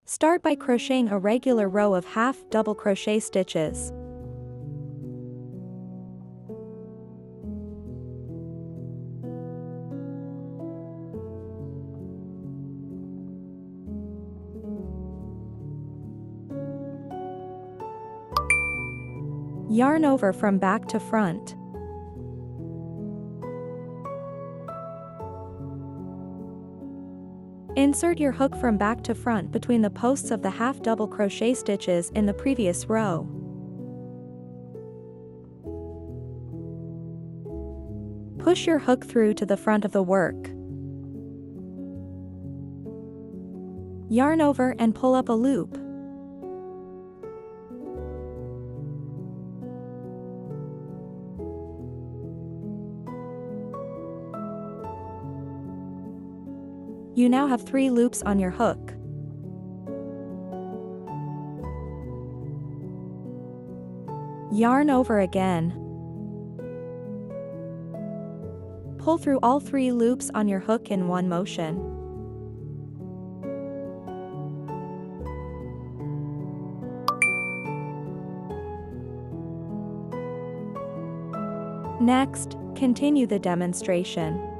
Start by crocheting a regular row of half double crochet stitches. Yarn over from back to front. Insert your hook from back to front between the posts of the half double crochet stitches in the previous row. Push your hook through to the front of the work. Yarn over and pull up a loop. You now have 3 loops on your hook. Yarn over again. Pull through all 3 loops on your hook in one motion. Next, continue the demonstration.